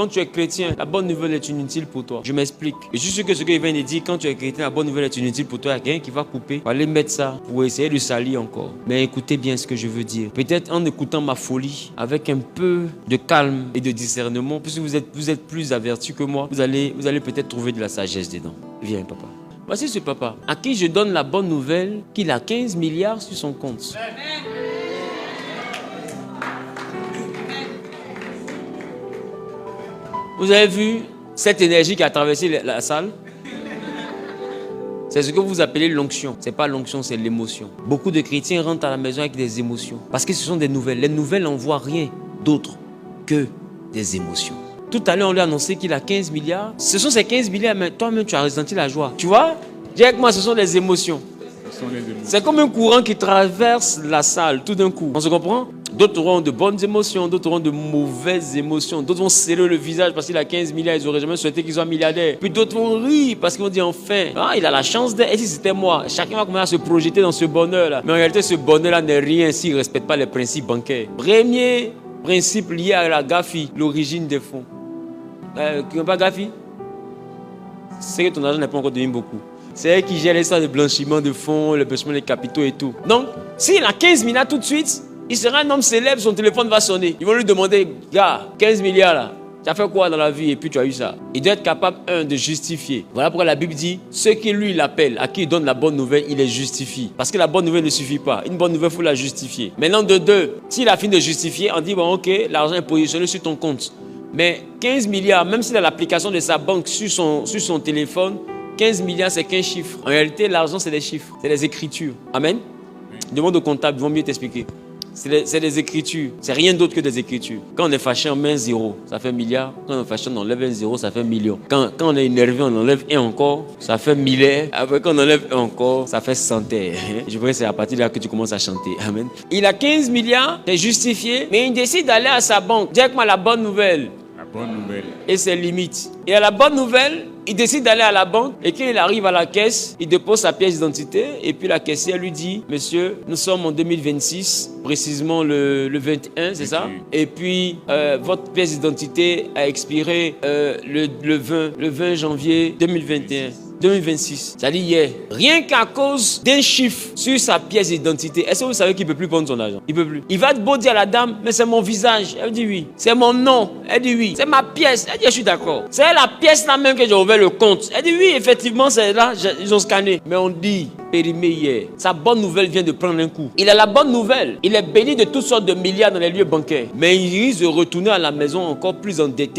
Quand tu es chrétien, la bonne nouvelle est inutile pour toi. Je m'explique. Je suis sûr que ce qu'il vient de dire, quand tu es chrétien, la bonne nouvelle est inutile pour toi. Il y a quelqu'un qui va couper, va aller mettre ça pour essayer de salir encore. Mais écoutez bien ce que je veux dire. Peut-être en écoutant ma folie, avec un peu de calme et de discernement, puisque vous êtes plus avertis que moi, vous allez peut-être trouver de la sagesse dedans. Viens, papa. Voici ce papa à qui je donne la bonne nouvelle qu'il a 15 milliards sur son compte. Vous avez vu cette énergie qui a traversé la salle? C'est ce que vous appelez l'onction. Ce n'est pas l'onction, c'est l'émotion. Beaucoup de chrétiens rentrent à la maison avec des émotions. Parce que ce sont des nouvelles. Les nouvelles n'envoient rien d'autre que des émotions. Tout à l'heure, on lui a annoncé qu'il a 15 milliards. Ce sont ces 15 milliards, mais toi-même, tu as ressenti la joie. Tu vois? Dis avec moi, ce sont des émotions. C'est comme un courant qui traverse la salle tout d'un coup. On se comprend? D'autres auront de bonnes émotions, d'autres auront de mauvaises émotions. D'autres vont serrer le visage parce qu'il a 15 milliards, ils n'auraient jamais souhaité qu'il soit milliardaire. Puis d'autres vont rire parce qu'ils vont dire enfin, il a la chance d'être. Et si c'était moi? Chacun va commencer à se projeter dans ce bonheur-là. Mais en réalité, ce bonheur-là n'est rien s'il ne respecte pas les principes bancaires. Premier principe lié à la GAFI, l'origine des fonds. Qui n'ont pas GAFI? C'est que ton argent n'est pas encore devenu beaucoup. C'est elle qui gère l'histoire de blanchiment de fonds, le blanchiment des capitaux et tout. Donc, s'il a 15 milliards tout de suite, il sera un homme célèbre, son téléphone va sonner. Ils vont lui demander, gars, 15 milliards là, tu as fait quoi dans la vie et puis tu as eu ça? Il doit être capable, de justifier. Voilà pourquoi la Bible dit, ceux qui lui l'appellent, à qui il donne la bonne nouvelle, il les justifie. Parce que la bonne nouvelle ne suffit pas. Une bonne nouvelle, il faut la justifier. Maintenant, de deux, s'il a fini de justifier, on dit, bon ok, l'argent est positionné sur ton compte. Mais 15 milliards, même s'il a l'application de sa banque sur son téléphone, 15 milliards, c'est qu'un chiffre. En réalité, l'argent, c'est des chiffres. C'est des écritures. Amen. Demande au comptable, ils vont mieux t'expliquer. C'est des écritures. C'est rien d'autre que des écritures. Quand on est fâché, on met un zéro, ça fait milliard. Quand on est fâché, on enlève un zéro, ça fait million. Quand on est énervé, on enlève un encore, ça fait milliard. Après, quand on enlève un encore, ça fait centaire. Je pense que c'est à partir de là que tu commences à chanter. Amen. Il a 15 milliards, c'est justifié, mais il décide d'aller à sa banque. Dis avec moi la bonne nouvelle. La bonne nouvelle. Et ses limites. Et à la bonne nouvelle, il décide d'aller à la banque et quand il arrive à la caisse, il dépose sa pièce d'identité et puis la caissière lui dit, monsieur, nous sommes en 2026, précisément le 21, c'est ça? Et puis, votre pièce d'identité a expiré le 20 janvier 2021. 2026, c'est-à-dire hier. Rien qu'à cause d'un chiffre sur sa pièce d'identité. Est-ce que vous savez qu'il ne peut plus prendre son argent? Il ne peut plus. Il va beau dire à la dame, mais c'est mon visage. Elle dit oui. C'est mon nom. Elle dit oui. C'est ma pièce. Elle dit je suis d'accord. C'est la pièce là même que j'ai ouvert le compte. Elle dit oui, effectivement, c'est là. Ils ont scanné. Mais on dit, périmé hier. Sa bonne nouvelle vient de prendre un coup. Il a la bonne nouvelle. Il est béni de toutes sortes de milliards dans les lieux bancaires. Mais il risque de retourner à la maison encore plus endetté.